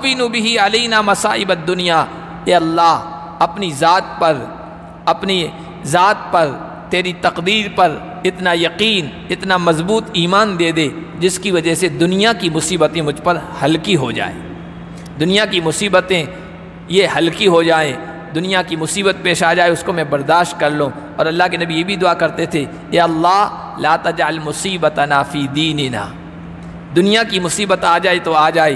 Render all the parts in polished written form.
تُحَوِّنُ بِهِ عَلَيْنَا مَصَائِبَ الدُّنْيَا، اے اللہ اپنی ذات پر تیری تقدیر پر اتنا یقین، اتنا مضبوط ایمان دے دے جس کی وجہ سے دنیا کی مصیبتیں مجھ پر ہلکی ہو جائیں، دنیا کی مصیبتیں یہ ہلکی ہو جائیں، دنیا کی مصیبت پیش آ جائے اس کو میں برداشت کر لوں۔ اور اللہ کے نبی یہ بھی دعا کرتے تھے، اے اللہ لا تجعل مصیبتنا فی دیننا، دنیا کی مصیبت آ جائے تو آ جائے،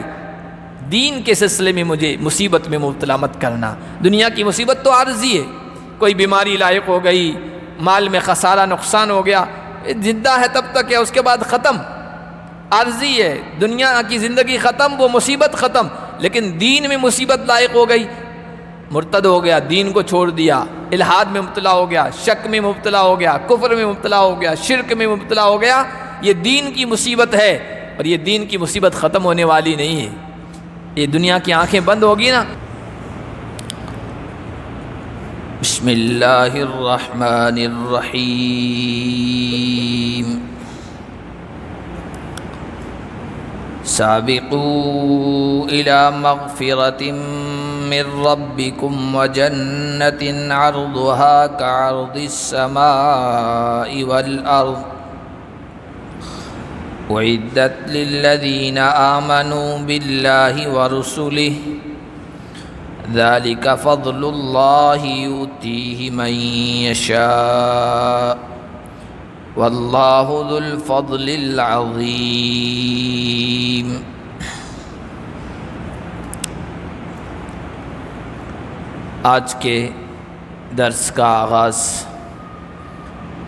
دین کے سلسلے میں مجھے مصیبت میں مبتلا مت کرنا۔ دنیا کی مصیبت تو عارضی ہے، کوئی بیماری لاحق ہو گئی، مال میں خسارہ نقصان ہو گیا، زندہ ہے تب تک ہے، اس کے بعد ختم، عارضی ہے، دنیا کی زندگی ختم، وہ مصیبت ختم۔ لیکن دین میں مصیبت لاحق ہو گئی، مرتد ہو گیا، دین کو چھوڑ دیا، الحاد میں مبتلا ہو گیا، شک میں مبتلا ہو گیا، کفر میں مبتلا ہو گیا، شرک میں مبتلا ہو گیا، یہ دین کی مصیبت ہے، اور یہ دین کی مصیبت ختم ہونے والی نہیں ہے، یہ دنیا کی آنکھیں بند ہوگی نا۔ بسم اللہ الرحمن الرحیم، سابقوا إلى مغفرة من ربكم وجنة عرضها كعرض السماء والأرض أعدت للذين آمنوا بالله ورسله ذلك فضل الله يؤتيه من يشاء واللہ ذو الفضل العظیم۔ آج کے درس کا آغاز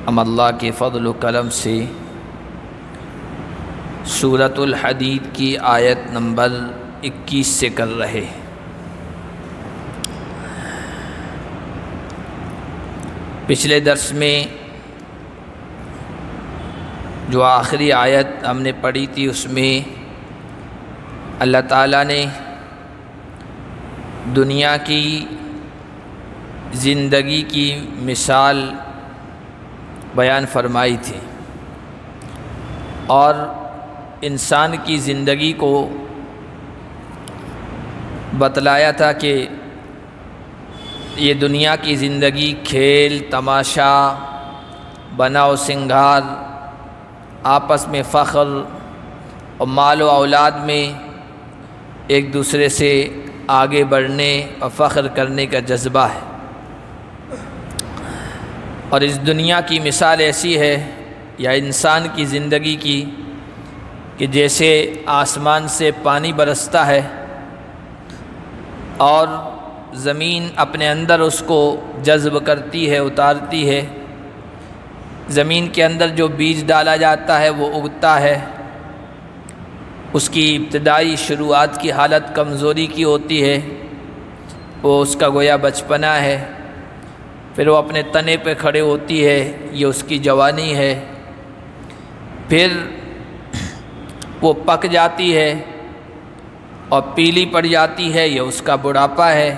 ہم اللہ کے فضل و کرم سے سورۃ الحدید کی آیت نمبر 21 سے کر رہے ہیں۔ پچھلے درس میں جو آخری آیت ہم نے پڑھی تھی اس میں اللہ تعالیٰ نے دنیا کی زندگی کی مثال بیان فرمائی تھی اور انسان کی زندگی کو بتلایا تھا کہ یہ دنیا کی زندگی کھیل تماشا بناؤ سنگھار آپس میں فخر اور مال و اولاد میں ایک دوسرے سے آگے بڑھنے اور فخر کرنے کا جذبہ ہے، اور اس دنیا کی مثال ایسی ہے یا انسان کی زندگی کی کہ جیسے آسمان سے پانی برستا ہے اور زمین اپنے اندر اس کو جذب کرتی ہے اتارتی ہے، زمین کے اندر جو بیج ڈالا جاتا ہے وہ اگتا ہے، اس کی ابتدائی شروعات کی حالت کمزوری کی ہوتی ہے، وہ اس کا گویا بچپنا ہے، پھر وہ اپنے تنے پہ کھڑے ہوتی ہے، یہ اس کی جوانی ہے، پھر وہ پک جاتی ہے اور پیلی پڑ جاتی ہے، یہ اس کا بڑھاپا ہے،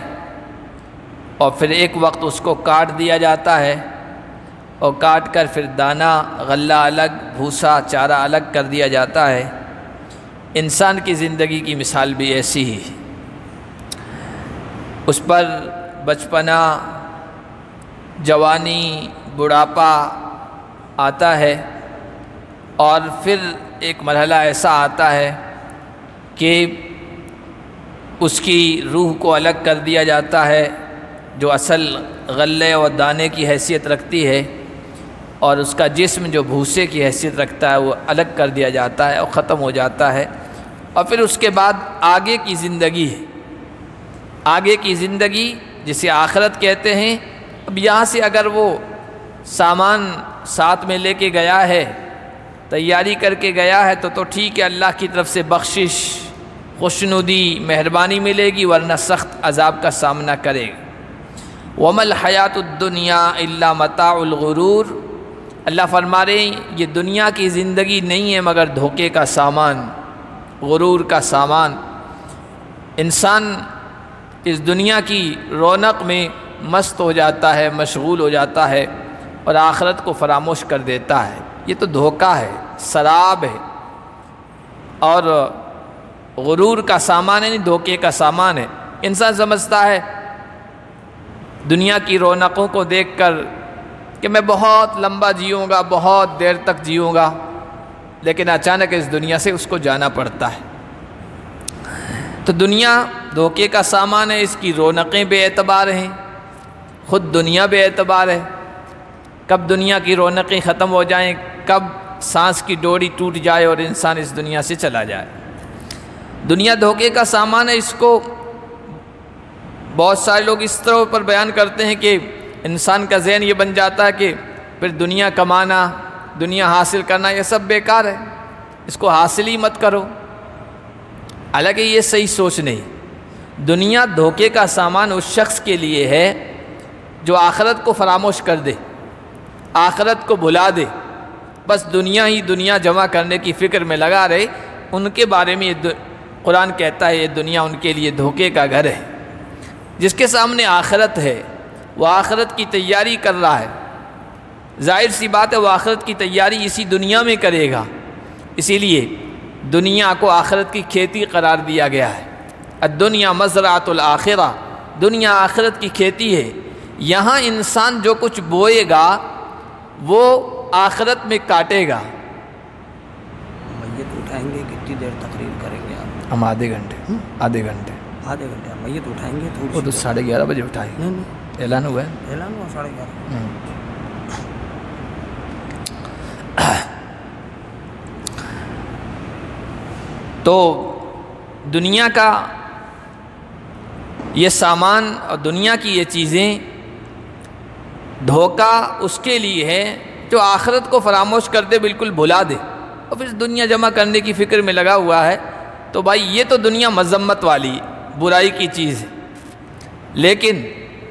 اور پھر ایک وقت اس کو کاٹ دیا جاتا ہے اور کاٹ کر پھر دانہ غلہ الگ بھوسا چارہ الگ کر دیا جاتا ہے۔ انسان کی زندگی کی مثال بھی ایسی ہی، اس پر بچپنا جوانی بڑھاپا آتا ہے اور پھر ایک مرحلہ ایسا آتا ہے کہ اس کی روح کو الگ کر دیا جاتا ہے جو اصل غلے اور دانے کی حیثیت رکھتی ہے، اور اس کا جسم جو بھوسے کی حیثیت رکھتا ہے وہ الگ کر دیا جاتا ہے اور ختم ہو جاتا ہے، اور پھر اس کے بعد آگے کی زندگی ہے، آگے کی زندگی جسے آخرت کہتے ہیں۔ اب یہاں سے اگر وہ سامان ساتھ میں لے کے گیا ہے، تیاری کر کے گیا ہے تو ٹھیک ہے، اللہ کی طرف سے بخشش خوشنودی مہربانی ملے گی، ورنہ سخت عذاب کا سامنا کرے گا۔ وَمَا الْحَيَاةُ الدُّنْيَا إِلَّا مَتَاعُ الْغُرُورِ، اللہ فرما رہے ہیں یہ دنیا کی زندگی نہیں ہے مگر دھوکے کا سامان، غرور کا سامان۔ انسان اس دنیا کی رونق میں مست ہو جاتا ہے، مشغول ہو جاتا ہے اور آخرت کو فراموش کر دیتا ہے۔ یہ تو دھوکہ ہے، سراب ہے، اور غرور کا سامان ہے، نہیں دھوکے کا سامان ہے۔ انسان سمجھتا ہے دنیا کی رونقوں کو دیکھ کر کہ میں بہت لمبا جیوں گا، بہت دیر تک جیوں گا، لیکن اچانک اس دنیا سے اس کو جانا پڑتا ہے۔ تو دنیا دھوکے کا سامان ہے، اس کی رونقیں بے اعتبار ہیں، خود دنیا بے اعتبار ہے۔ کب دنیا کی رونقیں ختم ہو جائیں، کب سانس کی ڈوری ٹوٹ جائے اور انسان اس دنیا سے چلا جائے۔ دنیا دھوکے کا سامان ہے، اس کو بہت سارے لوگ اس طرح پر بیان کرتے ہیں کہ انسان کا ذہن یہ بن جاتا ہے کہ پھر دنیا کمانا، دنیا حاصل کرنا یہ سب بیکار ہے، اس کو حاصل ہی مت کرو۔ حالانکہ یہ صحیح سوچ نہیں۔ دنیا دھوکے کا سامان اس شخص کے لیے ہے جو آخرت کو فراموش کر دے، آخرت کو بھلا دے، بس دنیا ہی دنیا جمع کرنے کی فکر میں لگا رہے۔ ان کے بارے میں قرآن کہتا ہے یہ دنیا ان کے لیے دھوکے کا گھر ہے۔ جس کے سامنے آخرت ہے وہ آخرت کی تیاری کر رہا ہے، ظاہر سی بات ہے وہ آخرت کی تیاری اسی دنیا میں کرے گا، اسی لیے دنیا کو آخرت کی کھیتی قرار دیا گیا ہے۔ الدنیا مزرعۃ الآخرہ، دنیا آخرت کی کھیتی ہے۔ یہاں انسان جو کچھ بوئے گا وہ آخرت میں کاٹے گا۔ میت اٹھائیں گے کتنی دیر تقریر کریں گے آپ؟ ہم آدھے گھنٹے آدھے گھنٹے میت اٹھائیں گے وہ تو 11:30 بجے اٹھائیں گے، اعلان ہوا ہے، اعلان ہوا 11:30۔ تو دنیا کا یہ سامان اور دنیا کی یہ چیزیں دھوکہ اس کے لیے ہے جو آخرت کو فراموش کر دے، بالکل بھلا دے اور پھر دنیا جمع کرنے کی فکر میں لگا ہوا ہے۔ تو بھائی یہ تو دنیا مذمت والی برائی کی چیز ہے، لیکن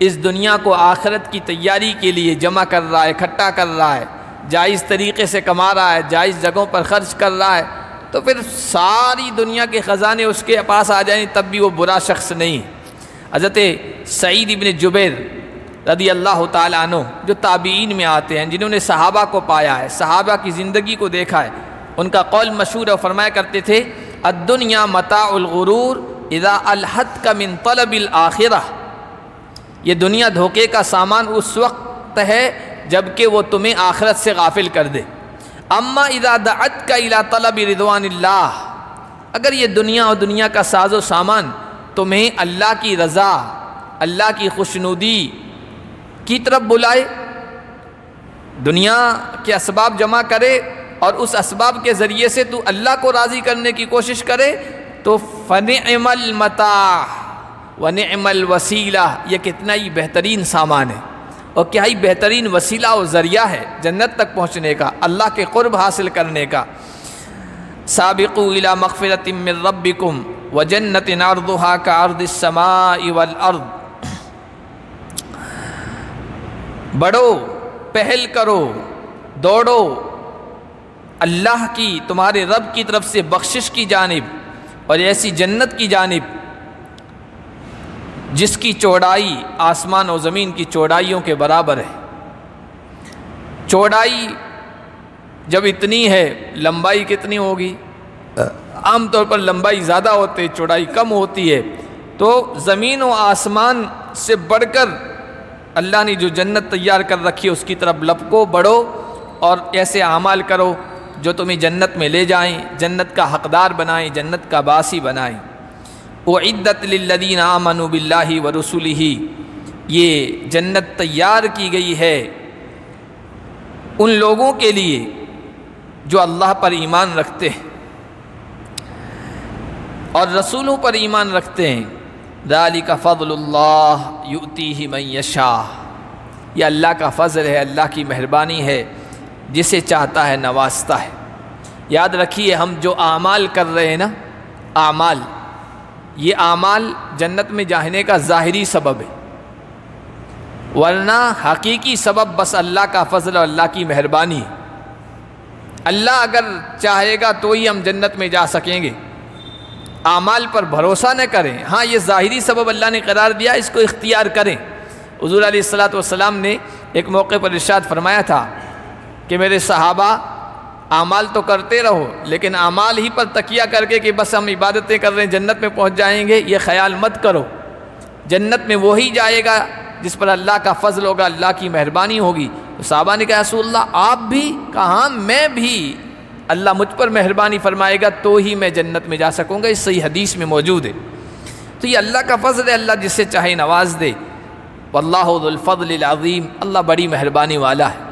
اس دنیا کو آخرت کی تیاری کے لیے جمع کر رہا ہے، اکٹھا کر رہا ہے، جائز طریقے سے کما رہا ہے، جائز جگہوں پر خرچ کر رہا ہے، تو پھر ساری دنیا کے خزانے اس کے پاس آ جائیں تب بھی وہ برا شخص نہیں۔ حضرت سعید ابن جبیر رضی اللہ تعالیٰ عنہ جو تابعین میں آتے ہیں، جنہوں نے صحابہ کو پایا ہے، صحابہ کی زندگی کو دیکھا ہے، ان کا قول مشہور ہے، فرمایا کرتے تھے الدنیا متاع الغرور اذا الحتک من طلب الآخرہ، یہ دنیا دھوکے کا سامان اس وقت ہے جبکہ وہ تمہیں آخرت سے غافل کر دے۔ اما اذا دعتک الی طلب رضوان اللہ، اگر یہ دنیا اور دنیا کا ساز و سامان تمہیں اللہ کی رضا، اللہ کی خوشنودی کی طرف بلائے، دنیا کے اسباب جمع کرے اور اس اسباب کے ذریعے سے تو اللہ کو راضی کرنے کی کوشش کرے، تو فنعم المتاع ونعم الوسیلہ، یہ کتنا ہی بہترین سامان ہے اور کیا ہی بہترین وسیلہ و ذریعہ ہے جنت تک پہنچنے کا، اللہ کے قرب حاصل کرنے کا۔ سابقوا الی مغفرۃ من ربکم وجنۃ عرضھا کعرض السماء والارض، بڑھو، پہل کرو، دوڑو اللہ کی، تمہارے رب کی طرف سے بخشش کی جانب اور ایسی جنت کی جانب جس کی چوڑائی آسمان و زمین کی چوڑائیوں کے برابر ہے۔ چوڑائی جب اتنی ہے لمبائی کتنی ہوگی؟ عام طور پر لمبائی زیادہ ہوتی ہے، چوڑائی کم ہوتی ہے، تو زمین و آسمان سے بڑھ کر اللہ نے جو جنت تیار کر رکھی ہے اس کی طرف لپکو، بڑھو اور ایسے اعمال کرو جو تمہیں جنت میں لے جائیں، جنت کا حقدار بنائیں، جنت کا باسی بنائیں۔ اعدت للذین آمنوا باللہ ورسلہ، یہ جنت تیار کی گئی ہے ان لوگوں کے لیے جو اللہ پر ایمان رکھتے ہیں اور رسولوں پر ایمان رکھتے ہیں۔ ذالک فضل اللہ یؤتیہ من یشاء، یہ اللہ کا فضل ہے، اللہ کی مہربانی ہے، جسے چاہتا ہے نوازتا ہے۔ یاد رکھیے ہم جو اعمال کر رہے ہیں نا، اعمال، یہ اعمال جنت میں جانے کا ظاہری سبب ہے، ورنہ حقیقی سبب بس اللہ کا فضل اور اللہ کی مہربانی۔ اللہ اگر چاہے گا تو ہی ہم جنت میں جا سکیں گے، اعمال پر بھروسہ نہ کریں۔ ہاں یہ ظاہری سبب اللہ نے قرار دیا، اس کو اختیار کریں۔ حضور علیہ الصلوۃ والسلام نے ایک موقع پر ارشاد فرمایا تھا کہ میرے صحابہ اعمال تو کرتے رہو، لیکن اعمال ہی پر تکیہ کر کے کہ بس ہم عبادتیں کر رہے ہیں جنت میں پہنچ جائیں گے، یہ خیال مت کرو۔ جنت میں وہی جائے گا جس پر اللہ کا فضل ہوگا، اللہ کی مہربانی ہوگی۔ تو صحابہ نے کہا رسول اللہ آپ بھی؟ کہا میں بھی، اللہ مجھ پر مہربانی فرمائے گا تو ہی میں جنت میں جا سکوں گا، اس صحیح حدیث میں موجود ہے۔ تو یہ اللہ کا فضل ہے، اللہ جس سے چاہے نواز دے۔ واللہ ذو الفضل العظیم، اللہ بڑی مہربانی والا ہے۔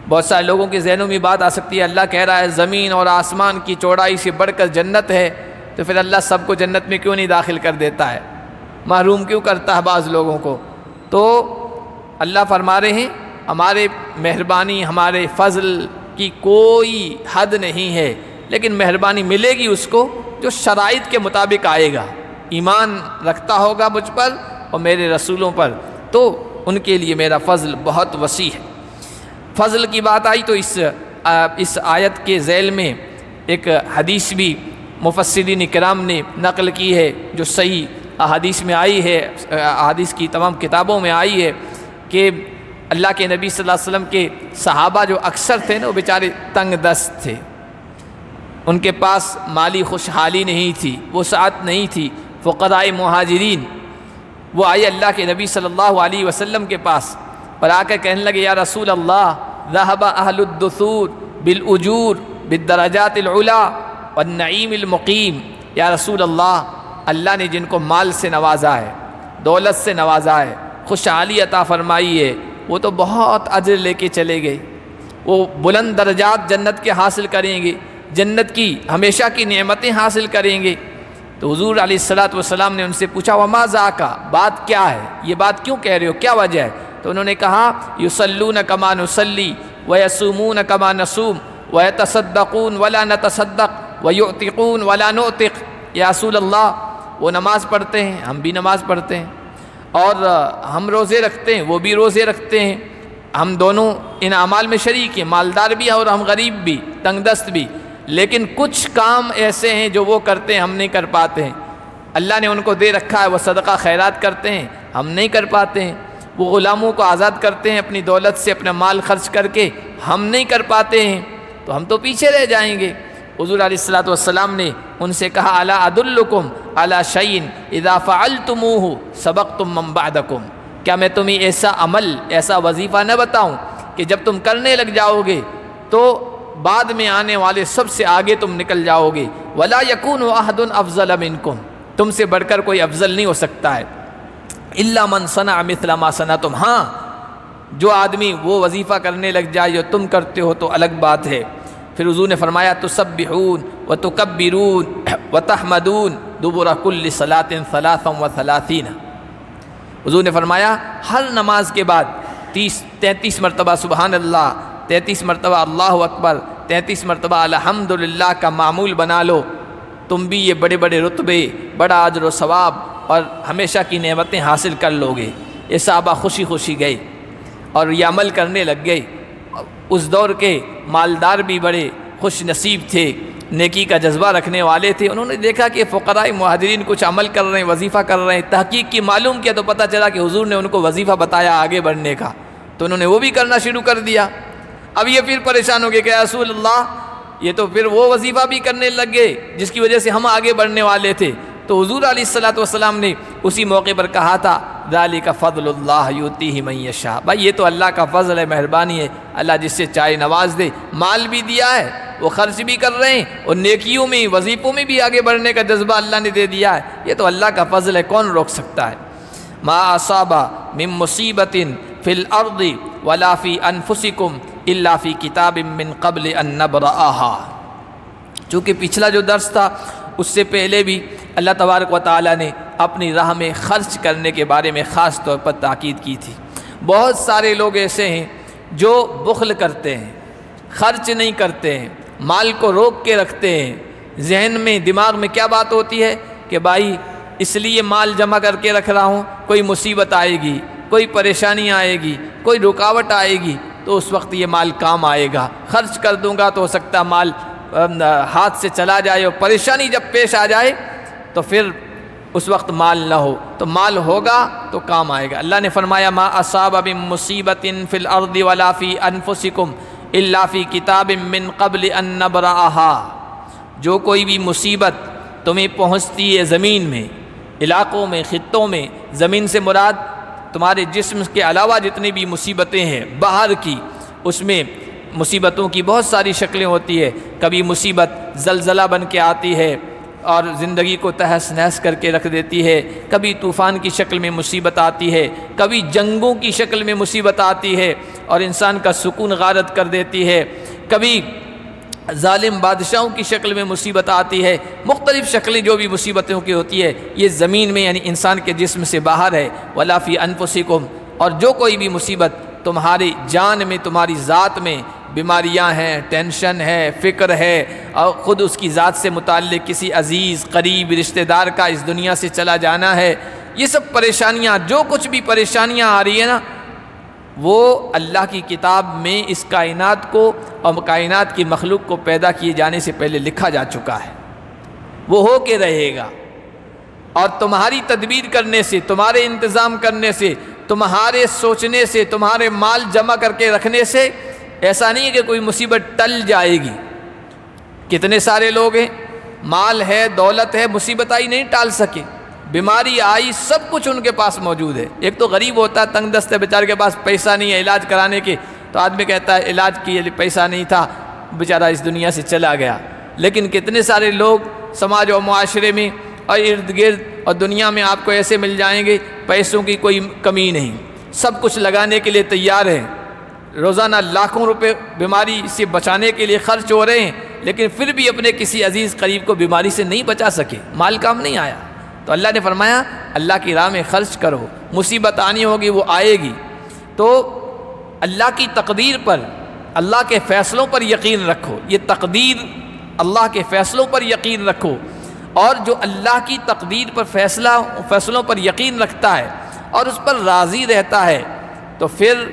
بہت سارے لوگوں کے ذہنوں میں بات آ سکتی ہے اللہ کہہ رہا ہے زمین اور آسمان کی چوڑائی سے بڑھ کر جنت ہے، تو پھر اللہ سب کو جنت میں کیوں نہیں داخل کر دیتا ہے، محروم کیوں کرتا ہے بعض لوگوں کو؟ تو اللہ فرما رہے ہیں ہمارے مہربانی ہمارے فضل کی کوئی حد نہیں ہے، لیکن مہربانی ملے گی اس کو جو شرائط کے مطابق آئے گا، ایمان رکھتا ہوگا مجھ پر اور میرے رسولوں پر، تو ان کے لیے میرا فضل بہت وسیع ہے۔ فضل کی بات آئی تو اس آیت کے ذیل میں ایک حدیث بھی مفسرین کرام نے نقل کی ہے جو صحیح احادیث میں آئی ہے، احادیث کی تمام کتابوں میں آئی ہے کہ اللہ کے نبی صلی اللہ علیہ وسلم کے صحابہ جو اکثر تھے نا وہ بیچارے تنگ دست تھے، ان کے پاس مالی خوشحالی نہیں تھی، وسعت نہیں تھی۔ فقراء مہاجرین وہ آئے اللہ کے نبی صلی اللہ علیہ وسلم کے پاس اور آ کر کہنے لگے یا رسول اللہ ذہب اہل الدثور بالاجور بالدرجات العلا والنعیم المقیم، یا رسول اللہ نے جن کو مال سے نوازا ہے، دولت سے نوازا ہے، خوشحالی عطا فرمائی ہے، وہ تو بہت اجر لے کے چلے گئے، وہ بلند درجات جنت کے حاصل کریں گے، جنت کی ہمیشہ کی نعمتیں حاصل کریں گے۔ تو حضور علیہ السلام نے ان سے پوچھا وما ذاک، بات کیا ہے، یہ بات کیوں کہہ رہے ہو، کیا وجہ ہے؟ تو انہوں نے کہا یصلون کما نصلی ویصومون کما نصوم ویتصدقون ولا نتصدق ویعتقون ولا نعتق، یا رسول اللہ وہ نماز پڑھتے ہیں ہم بھی نماز پڑھتے ہیں، اور ہم روزے رکھتے ہیں وہ بھی روزے رکھتے ہیں، ہم دونوں ان اعمال میں شریک ہیں، مالدار بھی ہیں اور ہم غریب بھی تنگ دست بھی، لیکن کچھ کام ایسے ہیں جو وہ کرتے ہیں ہم نہیں کر پاتے ہیں، اللہ نے ان کو دے رکھا ہے وہ صدقہ خیرات کرتے ہیں ہم نہیں کر پاتے ہیں، وہ غلاموں کو آزاد کرتے ہیں اپنی دولت سے اپنا مال خرچ کر کے ہم نہیں کر پاتے ہیں، تو ہم تو پیچھے رہ جائیں گے۔ حضور علیہ السلام نے ان سے کہا الا ادلکم علی شیء اذا فعلتموہ سبقتم من بعدکم، کیا میں تمہیں ایسا عمل ایسا وظیفہ نہ بتاؤں کہ جب تم کرنے لگ جاؤ گے تو بعد میں آنے والے سب سے آگے تم نکل جاؤ گے، ولا یکون احد افضل منکم، تم سے بڑھ کر کوئی افضل نہیں ہو سکتا ہے، الا من صنع مثل ما صنعتم، ہاں جو آدمی وہ وظیفہ کرنے لگ جائے جو تم کرتے ہو تو الگ بات ہے۔ پھر حضور نے فرمایا تسبحون وتکبرون وتحمدون دبر کل صلاۃ 33، حضور نے فرمایا ہر نماز کے بعد 33 مرتبہ سبحان اللہ، 33 مرتبہ اللہ اکبر، 33 مرتبہ الحمدللہ کا معمول بنا لو، تم بھی یہ بڑے بڑے رتبے، بڑا اجر و ثواب اور ہمیشہ کی نعمتیں حاصل کر لو گے۔ یہ صحابہ خوشی خوشی گئے اور یہ عمل کرنے لگ گئے۔ اس دور کے مالدار بھی بڑے خوش نصیب تھے، نیکی کا جذبہ رکھنے والے تھے، انہوں نے دیکھا کہ فقراء مہاجرین کچھ عمل کر رہے ہیں، وظیفہ کر رہے ہیں، تحقیق کی معلوم کیا تو پتہ چلا کہ حضور نے ان کو وظیفہ بتایا آگے بڑھنے کا، تو انہوں نے وہ بھی کرنا شروع کر دیا۔ اب یہ پھر پریشان ہو گئے کہ رسول اللہ یہ تو پھر وہ وظیفہ بھی کرنے لگ گئے جس کی وجہ سے ہم آگے بڑھنے والے تھے۔ تو حضور علیہ السلام نے اسی موقع پر کہا تھا ذالک فضل اللہ یؤتیہ من یشاء، بھائی یہ تو اللہ کا فضل ہے، مہربانی ہے، اللہ جس سے چاہے نواز دے، مال بھی دیا ہے، وہ خرچ بھی کر رہے ہیں اور نیکیوں میں وظیفوں میں بھی آگے بڑھنے کا جذبہ اللہ نے دے دیا ہے، یہ تو اللہ کا فضل ہے، کون روک سکتا ہے۔ ما اصاب من مصیبت فی الارض ولا فی انفسکم الا فی کتاب من قبل ان نبرأها، چونکہ پچھلا جو درس تھا اس سے پہلے بھی اللہ تبارک و تعالیٰ نے اپنی راہ میں خرچ کرنے کے بارے میں خاص طور پر تاکید کی تھی۔ بہت سارے لوگ ایسے ہیں جو بخل کرتے ہیں، خرچ نہیں کرتے ہیں، مال کو روک کے رکھتے ہیں، ذہن میں دماغ میں کیا بات ہوتی ہے کہ بھائی اس لیے مال جمع کر کے رکھ رہا ہوں، کوئی مصیبت آئے گی، کوئی پریشانی آئے گی، کوئی رکاوٹ آئے گی تو اس وقت یہ مال کام آئے گا، خرچ کر دوں گا تو ہو سکتا مال ہاتھ سے چلا جائے اور پریشانی جب پیش آ جائے تو پھر اس وقت مال نہ ہو، تو مال ہوگا تو کام آئے گا۔ اللہ نے فرمایا ما اصاب من مصیبت فی الارض ولا فی انفسکم الا فی کتاب من قبل ان نبرأہا، جو کوئی بھی مصیبت تمہیں پہنچتی ہے زمین میں، علاقوں میں، خطوں میں، زمین سے مراد تمہارے جسم کے علاوہ جتنی بھی مصیبتیں ہیں باہر کی، اس میں مصیبتوں کی بہت ساری شکلیں ہوتی ہے۔ کبھی مصیبت زلزلہ بن کے آتی ہے اور زندگی کو تہس نہس کر کے رکھ دیتی ہے، کبھی طوفان کی شکل میں مصیبت آتی ہے، کبھی جنگوں کی شکل میں مصیبت آتی ہے اور انسان کا سکون غارت کر دیتی ہے، کبھی ظالم بادشاہوں کی شکل میں مصیبت آتی ہے۔ مختلف شکلیں جو بھی مصیبتوں کی ہوتی ہے یہ زمین میں یعنی انسان کے جسم سے باہر ہے۔ وَلَا فِي أَنفُسِكُمْ، اور جو کوئی بھی مصیبت تمہاری جان میں، تمہاری ذات میں، بیماریاں ہیں، ٹینشن ہے، فکر ہے، اور خود اس کی ذات سے متعلق کسی عزیز قریب رشتہ دار کا اس دنیا سے چلا جانا ہے، یہ سب پریشانیاں، جو کچھ بھی پریشانیاں آ رہی ہیں نا، وہ اللہ کی کتاب میں اس کائنات کو اور کائنات کی مخلوق کو پیدا کیے جانے سے پہلے لکھا جا چکا ہے، وہ ہو کے رہے گا۔ اور تمہاری تدبیر کرنے سے، تمہارے انتظام کرنے سے، تمہارے سوچنے سے، تمہارے مال جمع کر کے رکھنے سے ایسا نہیں ہے کہ کوئی مصیبت ٹل جائے گی۔ کتنے سارے لوگ ہیں، مال ہے، دولت ہے، مصیبت آئی نہیں ٹال سکے، بیماری آئی، سب کچھ ان کے پاس موجود ہے۔ ایک تو غریب ہوتا ہے، تنگ دست ہے، بیچارے کے پاس پیسہ نہیں ہے علاج کرانے کے، تو آدمی کہتا ہے علاج کے لیے پیسہ نہیں تھا، بیچارہ اس دنیا سے چلا گیا۔ لیکن کتنے سارے لوگ سماج و معاشرے میں اور ارد گرد اور دنیا میں آپ کو ایسے مل جائیں گے، پیسوں کی کوئی کمی نہیں، سب کچھ لگانے کے لیے تیار ہیں، روزانہ لاکھوں روپے بیماری سے بچانے کے لیے خرچ ہو رہے ہیں، لیکن پھر بھی اپنے کسی عزیز قریب کو بیماری سے نہیں بچا سکے، مال کام نہیں آیا۔ تو اللہ نے فرمایا اللہ کی راہ میں خرچ کرو، مصیبت آنی ہوگی وہ آئے گی، تو اللہ کی تقدیر پر، اللہ کے فیصلوں پر یقین رکھو۔ یہ تقدیر، اللہ کے فیصلوں پر یقین رکھو، اور جو اللہ کی تقدیر پر فیصلوں پر یقین رکھتا ہے اور اس پر راضی رہتا ہے، تو پھر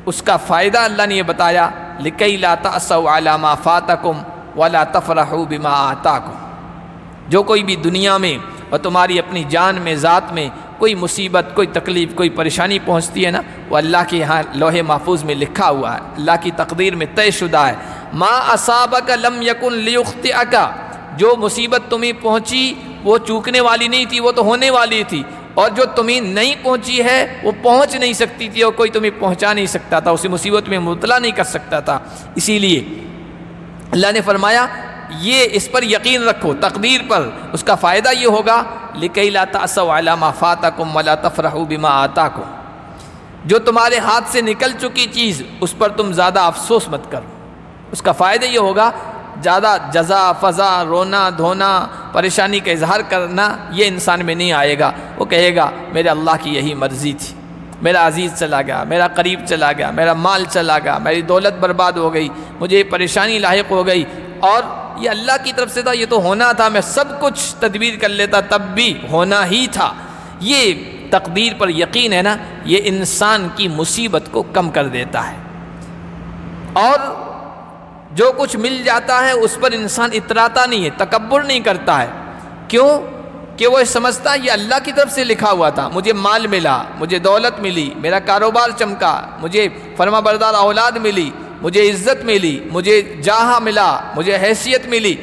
اس کا فائدہ اللہ نے یہ بتایا، لِكَيْ لَا تَأْسَوْا عَلَى مَا فَاتَكُمْ وَلَا تَفْرَحُوا بِمَا آتَاكُمْ۔ جو کوئی بھی دنیا میں اور تمہاری اپنی جان میں، ذات میں کوئی مصیبت، کوئی تکلیف، کوئی پریشانی پہنچتی ہے نا، وہ اللہ کے یہاں لوح محفوظ میں لکھا ہوا ہے، اللہ کی تقدیر میں طے شدہ ہے۔ مَا أَصَابَكَ لَمْ يَكُنْ لِيُخْطِئَكَ، جو مصیبت تمہیں پہنچی وہ چوکنے والی نہیں تھی، وہ تو ہونے والی تھی، اور جو تمہیں نہیں پہنچی ہے وہ پہنچ نہیں سکتی تھی، اور کوئی تمہیں پہنچا نہیں سکتا تھا، اسی مصیبت میں مبتلا نہیں کر سکتا تھا۔ اسی لیے اللہ نے فرمایا یہ اس پر یقین رکھو، تقدیر پر، اس کا فائدہ یہ ہوگا لِكَيْ لَا تَأْسَوْا عَلَى مَا فَاتَكُمْ وَلَا تَفْرَحُوا بِمَا آتَاكُمْ۔ جو تمہارے ہاتھ سے نکل چکی چیز اس پر تم زیادہ افسوس مت کرو، اس کا فائدہ یہ ہوگا زیادہ جزا فضا، رونا دھونا، پریشانی کا اظہار کرنا یہ انسان میں نہیں آئے گا۔ وہ کہے گا میرے اللہ کی یہی مرضی تھی، میرا عزیز چلا گیا، میرا قریب چلا گیا، میرا مال چلا گیا، میری دولت برباد ہو گئی، مجھے پریشانی لاحق ہو گئی، اور یہ اللہ کی طرف سے تھا، یہ تو ہونا تھا، میں سب کچھ تدبیر کر لیتا تب بھی ہونا ہی تھا۔ یہ تقدیر پر یقین ہے نا، یہ انسان کی مصیبت کو کم کر دیتا ہے، اور جو کچھ مل جاتا ہے اس پر انسان اتراتا نہیں ہے، تکبر نہیں کرتا ہے۔ کیوں؟ کہ وہ سمجھتا ہے یہ اللہ کی طرف سے لکھا ہوا تھا، مجھے مال ملا، مجھے دولت ملی، میرا کاروبار چمکا، مجھے فرما بردار اولاد ملی، مجھے عزت ملی، مجھے جاہ ملا، مجھے حیثیت ملی،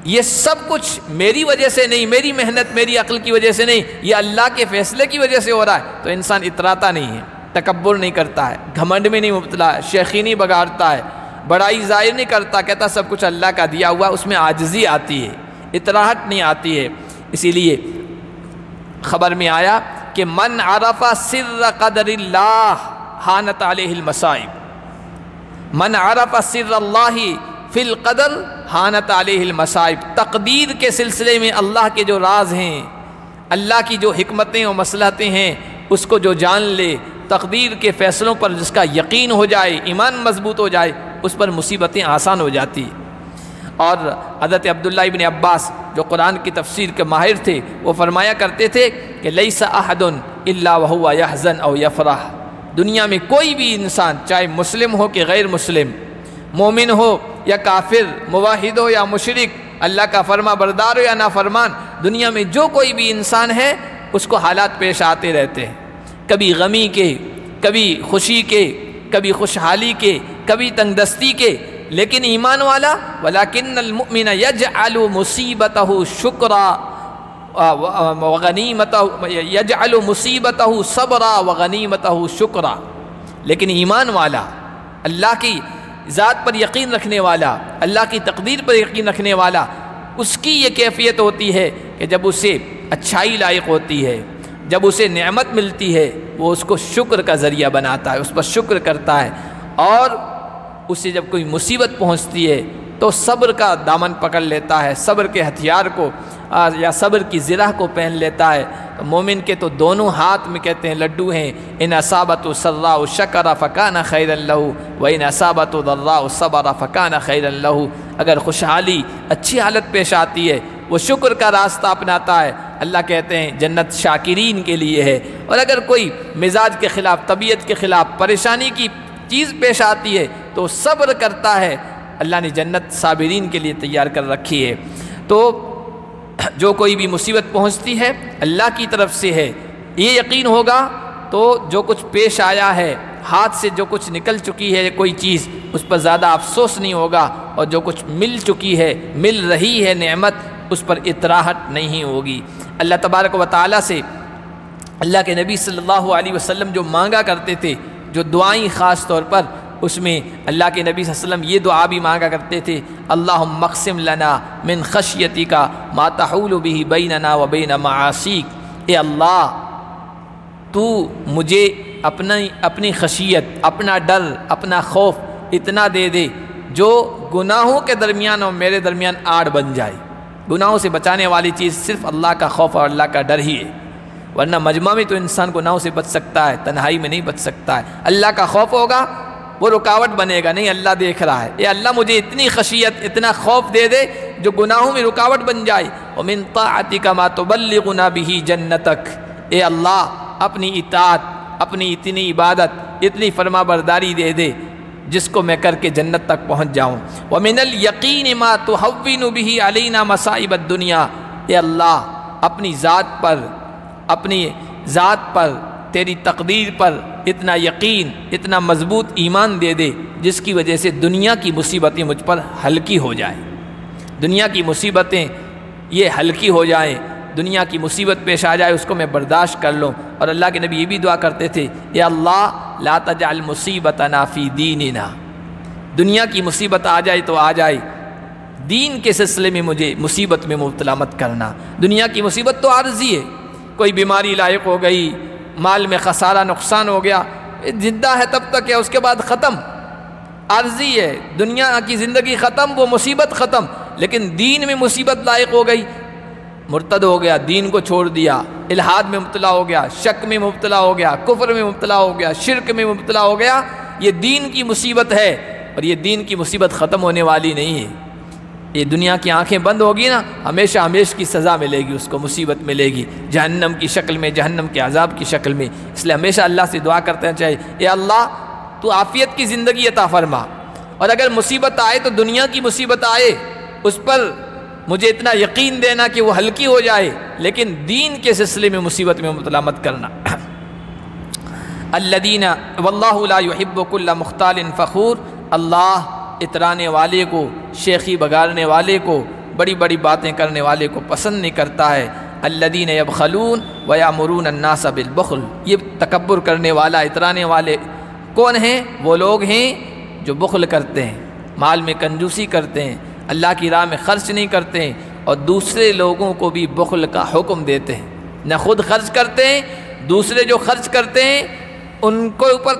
یہ سب کچھ میری وجہ سے نہیں، میری محنت، میری عقل کی وجہ سے نہیں، یہ اللہ کے فیصلے کی وجہ سے ہو رہا ہے۔ تو انسان اتراتا نہیں ہے، تکبر نہیں کرتا ہے، گھمنڈ میں نہیں مبتلا ہے، شیخی نہیں بگاڑتا ہے، بڑائی ظاہر نہیں کرتا، کہتا سب کچھ اللہ کا دیا ہوا، اس میں عاجزی آتی ہے، اتراہٹ نہیں آتی ہے۔ اسی لیے خبر میں آیا کہ من عرف سر قدر اللہ ہانت علیہ المصائب، من عرف سر اللہ فی القدر ہانت علیہ المصائب۔ تقدیر کے سلسلے میں اللہ کے جو راز ہیں، اللہ کی جو حکمتیں اور مصلحتیں ہیں، اس کو جو جان لے، تقدیر کے فیصلوں پر جس کا یقین ہو جائے، ایمان مضبوط ہو جائے، اس پر مصیبتیں آسان ہو جاتی۔ اور حضرت عبداللہ ابن عباس جو قرآن کی تفسیر کے ماہر تھے، وہ فرمایا کرتے تھے کہ لیس احد الا وهو يحزن او يفرح، دنیا میں کوئی بھی انسان، چاہے مسلم ہو کہ غیر مسلم، مومن ہو یا کافر، موحد ہو یا مشرک، اللہ کا فرما بردار ہو یا نافرمان، دنیا میں جو کوئی بھی انسان ہے اس کو حالات پیش آتے رہتے ہیں، کبھی غمی کے، کبھی خوشی کے، کبھی خوشحالی کے، کبھی تنگ دستی کے، لیکن ایمان والا وَلَكِنَّ الْمُؤْمِنَ يَجْعَلُ مُصِيبَتَهُ شُكْرًا وَغَنِيمَتَهُ يَجْعَلُ مُصِيبَتَهُ صَبْرًا وَغَنِيمَتَهُ شُكْرًا، لیکن ایمان والا، اللہ کی ذات پر یقین رکھنے والا، اللہ کی تقدیر پر یقین رکھنے والا، اس کی یہ کیفیت ہوتی ہے کہ جب اسے اچھائی لائق ہوتی ہے، جب اسے نعمت ملتی ہے، وہ اس کو شکر کا ذریعہ بناتا ہے، اس پر شکر کرتا ہے، اور اسے جب کوئی مصیبت پہنچتی ہے تو صبر کا دامن پکڑ لیتا ہے، صبر کے ہتھیار کو یا صبر کی زرہ کو پہن لیتا ہے۔ تو مومن کے تو دونوں ہاتھ میں کہتے ہیں لڈو ہیں، ان اصابت سراء شکر فکان خیرا لہ وان اصابت ضراء صبر فکان خیرا لہ، اگر خوشحالی اچھی حالت پیش آتی ہے وہ شکر کا راستہ اپناتا ہے، اللہ کہتے ہیں جنت شاکرین کے لیے ہے، اور اگر کوئی مزاج کے خلاف، طبیعت کے خلاف پریشانی کی چیز پیش آتی ہے تو صبر کرتا ہے، اللہ نے جنت صابرین کے لیے تیار کر رکھی ہے۔ تو جو کوئی بھی مصیبت پہنچتی ہے اللہ کی طرف سے ہے، یہ یقین ہوگا تو جو کچھ پیش آیا ہے، ہاتھ سے جو کچھ نکل چکی ہے کوئی چیز، اس پر زیادہ افسوس نہیں ہوگا، اور جو کچھ مل چکی ہے، مل رہی ہے نعمت، اس پر اطراحت نہیں ہوگی۔ اللہ تبارک و تعالیٰ سے اللہ کے نبی صلی اللہ علیہ وسلم جو مانگا کرتے تھے، جو دعائیں خاص طور پر، اس میں اللہ کے نبی صلی اللہ علیہ وسلم یہ دعا بھی مانگا کرتے تھے، اللہم اقسم لنا من خشیتک ما تحول به بیننا و بین معاصیک، اے اللہ تو مجھے اپنی خشیت، اپنا ڈر، اپنا خوف اتنا دے دے جو گناہوں کے درمیان اور میرے درمیان آڑ بن جائے۔ گناہوں سے بچانے والی چیز صرف اللہ کا خوف اور اللہ کا ڈر ہی ہے، ورنہ مجمع میں تو انسان گناہوں سے بچ سکتا ہے، تنہائی میں نہیں بچ سکتا ہے۔ اللہ کا خوف ہوگا وہ رکاوٹ بنے گا، نہیں اللہ دیکھ رہا ہے، اے اللہ مجھے اتنی خشیت، اتنا خوف دے دے جو گناہوں میں رکاوٹ بن جائے۔ وَمِن طَاعَتِكَ مَا تُبَلِّغُنَا بِهِ جَنَّتَكَ، اے اللہ اپنی اطاعت، اپنی اتنی عبادت، اتنی فرما برداری دے دے جس کو میں کر کے جنت تک پہنچ جاؤں۔ وَمِنَ الْيَقِينِ مَا تُحَوِّنُ بِهِ عَلَيْنَا مَصَائِبَ الدُّنْيَا، اے اللہ اپنی ذات پر تیری تقدیر پر اتنا یقین، اتنا مضبوط ایمان دے دے جس کی وجہ سے دنیا کی مصیبتیں مجھ پر ہلکی ہو جائیں، دنیا کی مصیبتیں یہ ہلکی ہو جائیں، دنیا کی مصیبت پیش آ جائے اس کو میں برداشت کر لوں۔ اور اللہ کے نبی یہ بھی دعا کرتے تھے، اے اللہ لا تجعل مصیبتنا فی دیننا، دنیا کی مصیبت آ جائے تو آ جائے، دین کے سلسلے میں مجھے مصیبت میں مبتلا مت کرنا۔ دنیا کی مصیبت تو عارضی ہے، کوئی بیماری لاحق ہو گئی، مال میں خسارہ نقصان ہو گیا، زندہ ہے تب تک ہے، اس کے بعد ختم، عارضی ہے، دنیا کی زندگی ختم، وہ مصیبت ختم۔ لیکن دین میں مصیبت لاحق ہو گئی، مرتد ہو گیا، دین کو چھوڑ دیا، الحاد میں مبتلا ہو گیا، شک میں مبتلا ہو گیا، کفر میں مبتلا ہو گیا، شرک میں مبتلا ہو گیا، یہ دین کی مصیبت ہے، اور یہ دین کی مصیبت ختم ہونے والی نہیں ہے۔ یہ دنیا کی آنکھیں بند ہوگی نا، ہمیشہ ہمیشہ کی سزا ملے گی، اس کو مصیبت ملے گی جہنم کی شکل میں، جہنم کے عذاب کی شکل میں۔ اس لیے ہمیشہ اللہ سے دعا کرتے چاہیے، اے اللہ تو عافیت کی زندگی عطا فرما، اور اگر مصیبت آئے تو دنیا کی مصیبت آئے اس پر مجھے اتنا یقین دینا کہ وہ ہلکی ہو جائے، لیکن دین کے سلسلے میں مصیبت میں مبتلا مت کرنا۔ الذین واللہ لا یحب کل مختال فخور، اللہ اترانے والے کو، شیخی بگاڑنے والے کو، بڑی بڑی باتیں کرنے والے کو پسند نہیں کرتا ہے۔ الذین یبخلون ویامرون الناس بالبخل، یہ تکبر کرنے والا، اترانے والے کون ہیں؟ وہ لوگ ہیں جو بخل کرتے ہیں، مال میں کنجوسی کرتے ہیں، اللہ کی راہ میں خرچ نہیں کرتے ہیں، اور دوسرے لوگوں کو بھی بخل کا حکم دیتے ہیں، نہ خود خرچ کرتے ہیں، دوسرے جو خرچ کرتے ہیں ان کو اوپر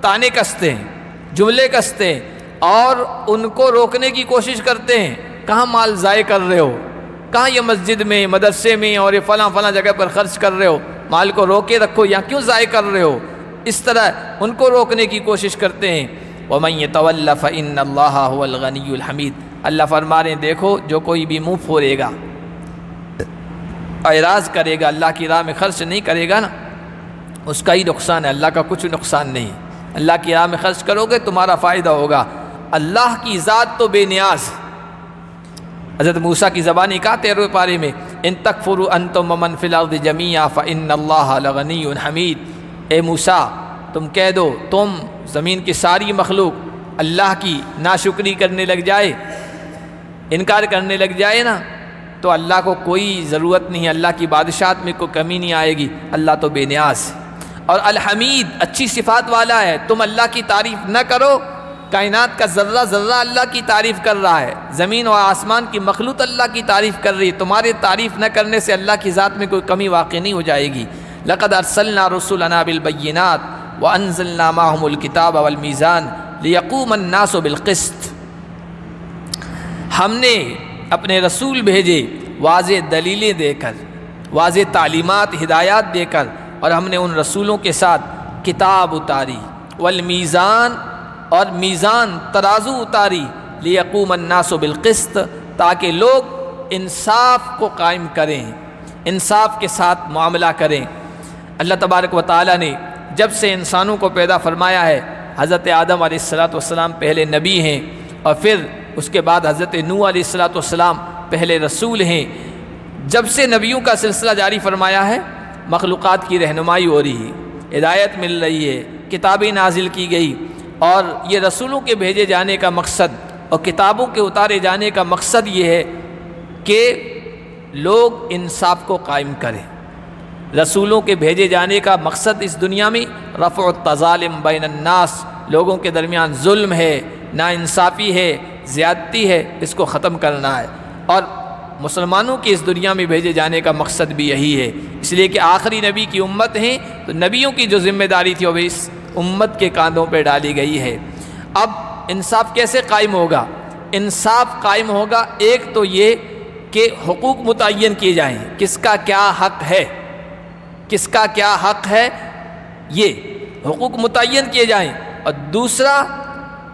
تانے کستے ہیں، جملے کستے ہیں، اور ان کو روکنے کی کوشش کرتے ہیں، کہاں مال ضائع کر رہے ہو، کہاں یہ مسجد میں، مدرسے میں اور یہ فلاں فلاں جگہ پر خرچ کر رہے ہو، مال کو روکے رکھو، یا کیوں ضائع کر رہے ہو، اس طرح ان کو روکنے کی کوشش کرتے ہیں۔ وَمَن يَتَوَلَّ فَإِنَّ اللَّهَ هُوَ الْغَنِيُّ الْحَمِيدُ، اللہ فرما رہے ہیں دیکھو جو کوئی بھی منہ پھورے گا، اعراض کرے گا، اللہ کی راہ میں خرچ نہیں کرے گا نا، اس کا ہی نقصان ہے، اللہ کا کچھ نقصان نہیں۔ اللہ کی راہ میں خرچ کرو گے تمہارا فائدہ ہوگا۔ اللہ کی ذات تو بے نیاز، حضرت موسیٰ کی زبانی کہا 13ویں پارے میں، ان تکفروا انتم ومن فی الارض جمیعا فان اللہ لغنی حمید، اے موسیٰ تم کہہ دو، تم زمین کی ساری مخلوق اللہ کی ناشکری کرنے لگ جائے، انکار کرنے لگ جائے نا، تو اللہ کو کوئی ضرورت نہیں ہے، اللہ کی بادشاہت میں کوئی کمی نہیں آئے گی، اللہ تو بے نیاز ہے۔ اور الحمید اچھی صفات والا ہے، تم اللہ کی تعریف نہ کرو، کائنات کا ذرہ ذرہ اللہ کی تعریف کر رہا ہے، زمین و آسمان کی مخلوق اللہ کی تعریف کر رہی ہے، تمہاری تعریف نہ کرنے سے اللہ کی ذات میں کوئی کمی واقع نہیں ہو جائے گی۔ لقد ارسلنا رسلنا بالبینات وانزلنا معهم الکتاب والمیزان لیقوم الناس بالقسط، ہم نے اپنے رسول بھیجے واضح دلیلیں دے کر، واضح تعلیمات ہدایات دے کر، اور ہم نے ان رسولوں کے ساتھ کتاب اتاری، والمیزان اور میزان ترازو اتاری، لیقوم الناس بالقسط، تاکہ لوگ انصاف کو قائم کریں، انصاف کے ساتھ معاملہ کریں۔ اللہ تبارک و تعالیٰ نے جب سے انسانوں کو پیدا فرمایا ہے، حضرت آدم علیہ السلام پہلے نبی ہیں، اور پھر اس کے بعد حضرت نوح علیہ السلام پہلے رسول ہیں، جب سے نبیوں کا سلسلہ جاری فرمایا ہے، مخلوقات کی رہنمائی ہو رہی ہے، ہدایت مل رہی ہے، کتابیں نازل کی گئی، اور یہ رسولوں کے بھیجے جانے کا مقصد اور کتابوں کے اتارے جانے کا مقصد یہ ہے کہ لوگ انصاف کو قائم کریں۔ رسولوں کے بھیجے جانے کا مقصد اس دنیا میں رفع التظالم بین الناس، لوگوں کے درمیان ظلم ہے، ناانصافی ہے، زیادتی ہے، اس کو ختم کرنا ہے۔ اور مسلمانوں کی اس دنیا میں بھیجے جانے کا مقصد بھی یہی ہے، اس لیے کہ آخری نبی کی امت ہیں، تو نبیوں کی جو ذمہ داری تھی وہ اس امت کے کاندھوں پہ ڈالی گئی ہے۔ اب انصاف کیسے قائم ہوگا؟ انصاف قائم ہوگا ایک تو یہ کہ حقوق متعین کیے جائیں، کس کا کیا حق ہے، کس کا کیا حق ہے، یہ حقوق متعین کیے جائیں، اور دوسرا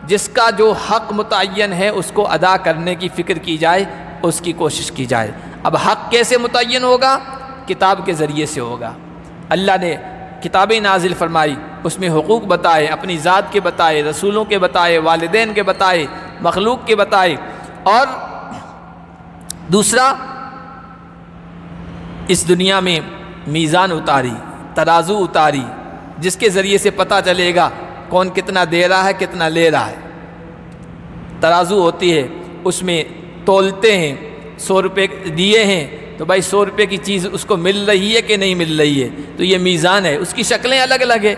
جس کا جو حق متعین ہے اس کو ادا کرنے کی فکر کی جائے، اس کی کوشش کی جائے۔ اب حق کیسے متعین ہوگا؟ کتاب کے ذریعے سے ہوگا۔ اللہ نے کتابیں نازل فرمائی، اس میں حقوق بتائے، اپنی ذات کے بتائے، رسولوں کے بتائے، والدین کے بتائے، مخلوق کے بتائے، اور دوسرا اس دنیا میں میزان اتاری، ترازو اتاری، جس کے ذریعے سے پتہ چلے گا کون کتنا دے رہا ہے، کتنا لے رہا ہے۔ ترازو ہوتی ہے، اس میں تولتے ہیں، 100 روپے دیے ہیں تو بھائی 100 روپے کی چیز اس کو مل رہی ہے کہ نہیں مل رہی ہے، تو یہ میزان ہے۔ اس کی شکلیں الگ الگ ہے،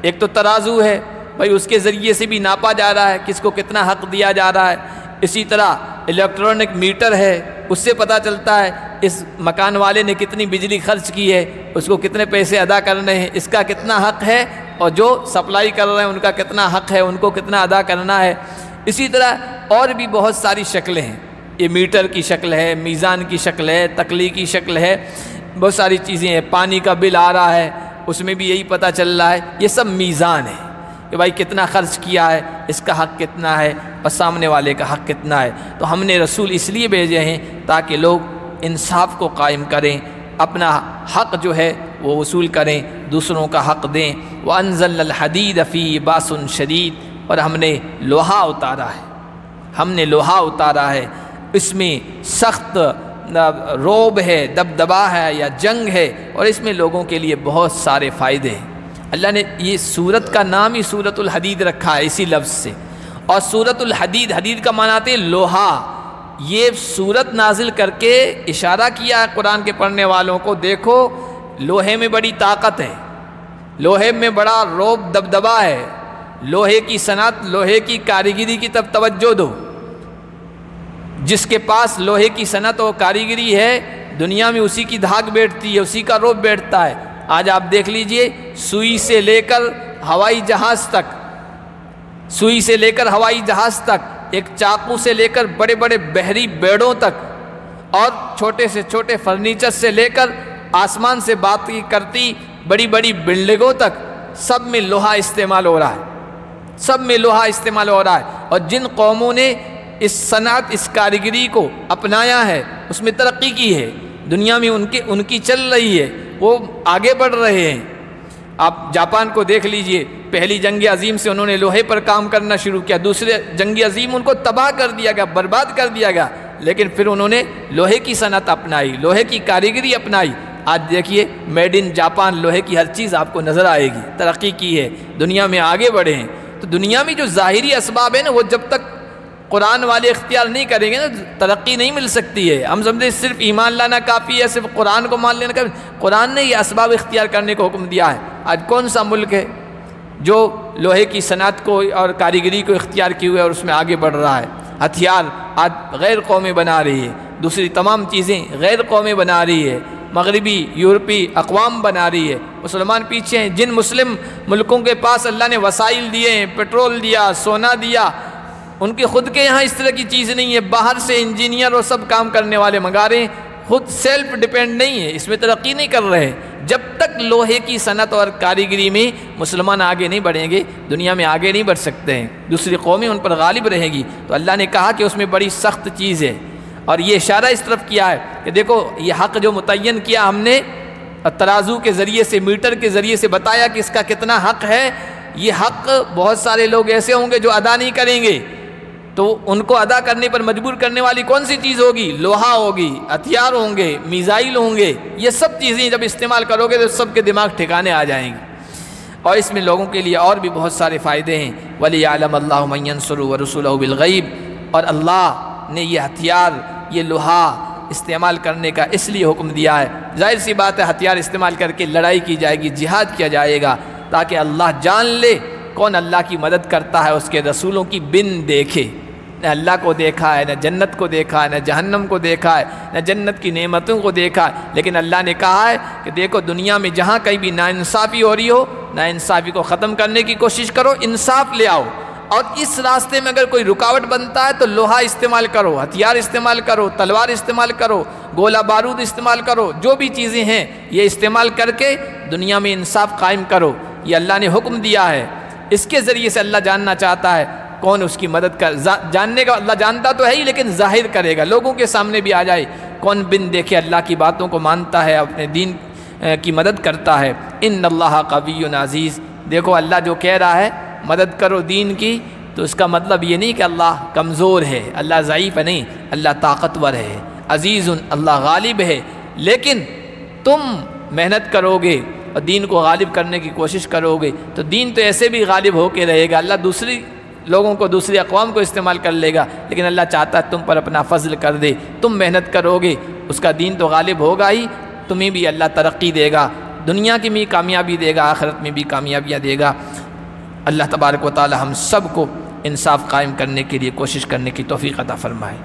ایک تو ترازو ہے، بھائی اس کے ذریعے سے بھی ناپا جا رہا ہے کس کو کتنا حق دیا جا رہا ہے۔ اسی طرح الیکٹرانک میٹر ہے، اس سے پتہ چلتا ہے اس مکان والے نے کتنی بجلی خرچ کی ہے، اس کو کتنے پیسے ادا کرنے ہیں، اس کا کتنا حق ہے، اور جو سپلائی کر رہے ہیں ان کا کتنا حق ہے، ان کو کتنا ادا کرنا ہے۔ اسی طرح اور بھی بہت ساری شکلیں ہیں، یہ میٹر کی شکل ہے، میزان کی شکل ہے، تکلی کی شکل ہے، بہت ساری چیزیں ہیں۔ پانی کا بل آ رہا ہے، اس میں بھی یہی پتہ چل رہا ہے، یہ سب میزان ہے کہ بھائی کتنا خرچ کیا ہے، اس کا حق کتنا ہے، اور سامنے والے کا حق کتنا ہے۔ تو ہم نے رسول اس لیے بھیجے ہیں تاکہ لوگ انصاف کو قائم کریں، اپنا حق جو ہے وہ وصول کریں، دوسروں کا حق دیں۔ وَأَنزَلْنَا الْحَدِيدَ فِيهِ بَأْسٌ شَدِيدٌ، اور ہم نے لوہا اتارا ہے، ہم نے لوہا اتارا ہے، اس میں سخت روب ہے، دبدبا ہے یا جنگ ہے، اور اس میں لوگوں کے لیے بہت سارے فائدے ہیں۔ اللہ نے یہ سورت کا نام ہی سورت الحدید رکھا ہے اسی لفظ سے، اور سورت الحدید، حدید کا معنی آتے لوہا، یہ سورت نازل کر کے اشارہ کیا ہے قرآن کے پڑھنے والوں کو، دیکھو لوہے میں بڑی طاقت ہے، لوہے میں بڑا روب دبدبا ہے، لوہے کی صنعت، لوہے کی کاریگری کی طرف توجہ دو۔ جس کے پاس لوہے کی صنعت و کاریگری ہے، دنیا میں اسی کی دھاک بیٹھتی ہے، اسی کا روب بیٹھتا ہے۔ آج آپ دیکھ لیجئے، سوئی سے لے کر ہوائی جہاز تک، سوئی سے لے کر ہوائی جہاز تک، ایک چاقو سے لے کر بڑے بڑے بحری بیڑوں تک، اور چھوٹے سے چھوٹے فرنیچر سے لے کر آسمان سے بات کرتی بڑی بڑی بلڈنگوں تک، سب میں لوہا استعمال ہو رہا ہے، سب میں لوہا استعمال ہو رہا ہے۔ اور جن قوموں نے اس صنعت، اس کاریگری کو اپنایا ہے، اس میں ترقی کی ہے، دنیا میں ان کی چل رہی ہے، وہ آگے بڑھ رہے ہیں۔ آپ جاپان کو دیکھ لیجئے، پہلی جنگ عظیم سے انہوں نے لوہے پر کام کرنا شروع کیا، دوسرے جنگ عظیم ان کو تباہ کر دیا گیا، برباد کر دیا گیا، لیکن پھر انہوں نے لوہے کی صنعت اپنائی، لوہے کی کاریگری اپنائی۔ آج دیکھیے میڈ ان جاپان لوہے کی ہر چیز آپ کو نظر آئے گی، ترقی کی ہے، دنیا میں آگے بڑھے ہیں۔ تو دنیا میں جو ظاہری اسباب ہیں نا وہ جب تک قرآن والے اختیار نہیں کریں گے نا ترقی نہیں مل سکتی ہے. ہم سمجھے صرف ایمان لانا کافی ہے, صرف قرآن کو مان لینا کافی. قرآن نے یہ اسباب اختیار کرنے کو حکم دیا ہے. آج کون سا ملک ہے جو لوہے کی صنعت کو اور کاریگری کو اختیار کیے ہوئے اور اس میں آگے بڑھ رہا ہے؟ ہتھیار آج غیر قومیں بنا رہی ہے, دوسری تمام چیزیں غیر قومیں بنا رہی ہے, مغربی یورپی اقوام بنا رہی ہے. مسلمان پیچھے ہیں. جن مسلم ملکوں کے پاس اللہ نے وسائل دیے ہیں, پیٹرول دیا, سونا دیا, ان کے خود کے یہاں اس طرح کی چیز نہیں ہے. باہر سے انجینئر اور سب کام کرنے والے منگا رہے ہیں, خود سیلف ڈیپینڈ نہیں ہے, اس میں ترقی نہیں کر رہے. جب تک لوہے کی صنعت اور کاریگری میں مسلمان آگے نہیں بڑھیں گے دنیا میں آگے نہیں بڑھ سکتے ہیں, دوسری قومیں ان پر غالب رہے گی. تو اللہ نے کہا کہ اس میں بڑی سخت چیز ہے, اور یہ اشارہ اس طرف کیا ہے کہ دیکھو یہ حق جو متعین کیا ہم نے ترازو کے ذریعے سے, میٹر کے ذریعے سے بتایا کہ اس کا کتنا حق ہے. یہ حق بہت سارے لوگ ایسے ہوں گے جو ادا نہیں کریں گے, تو ان کو ادا کرنے پر مجبور کرنے والی کون سی چیز ہوگی؟ لوہا ہوگی, ہتھیار ہوں گے, میزائل ہوں گے. یہ سب چیزیں جب استعمال کرو گے تو سب کے دماغ ٹھکانے آ جائیں گے. اور اس میں لوگوں کے لیے اور بھی بہت سارے فائدے ہیں. وَلِيَعْلَمَ اللَّهُ مَن يَنصُرُ وَرُسُلَهُ بِالْغَيْبِ. اور اللہ نے یہ ہتھیار, یہ لوہا استعمال کرنے کا اس لیے حکم دیا ہے. ظاہر سی بات ہے ہتھیار استعمال کر کے لڑائی کی جائے گی, جہاد کیا جائے گا, تاکہ اللہ جان لے کون اللہ کی مدد کرتا ہے, اس کے رسولوں کی بن دیکھے. نہ اللہ کو دیکھا ہے, نہ جنت کو دیکھا ہے, نہ جہنم کو دیکھا ہے, نہ جنت کی نعمتوں کو دیکھا ہے. لیکن اللہ نے کہا ہے کہ دیکھو دنیا میں جہاں کہیں بھی ناانصافی ہو رہی ہو, ناانصافی کو ختم کرنے کی کوشش کرو, انصاف لے آؤ. اور اس راستے میں اگر کوئی رکاوٹ بنتا ہے تو لوہا استعمال کرو, ہتھیار استعمال کرو, تلوار استعمال کرو, گولہ بارود استعمال کرو, جو بھی چیزیں ہیں یہ استعمال کر کے دنیا میں انصاف قائم کرو. یہ اللہ نے حکم دیا ہے. اس کے ذریعے سے اللہ جاننا چاہتا ہے کون اس کی مدد کر. جاننے کا اللہ جانتا تو ہے ہی, لیکن ظاہر کرے گا, لوگوں کے سامنے بھی آ جائے کون بن دیکھے اللہ کی باتوں کو مانتا ہے, اپنے دین کی مدد کرتا ہے. ان اللہ قوی عزیز. دیکھو اللہ جو کہہ رہا ہے مدد کرو دین کی, تو اس کا مطلب یہ نہیں کہ اللہ کمزور ہے, اللہ ضعیف ہے, نہیں, اللہ طاقتور ہے, عزیز, اللہ غالب ہے. لیکن تم محنت کرو گے اور دین کو غالب کرنے کی کوشش کرو گے تو دین تو ایسے بھی غالب ہو کے رہے گا. اللہ دوسری لوگوں کو, دوسری اقوام کو استعمال کر لے گا, لیکن اللہ چاہتا ہے تم پر اپنا فضل کر دے. تم محنت کرو گے اس کا دین تو غالب ہوگا ہی, تمہیں بھی اللہ ترقی دے گا, دنیا کی بھی کامیابی دے گا, آخرت میں بھی کامیابیاں دے گا. اللہ تبارک و تعالی ہم سب کو انصاف قائم کرنے کے لیے کوشش کرنے کی توفیق عطا فرمائے.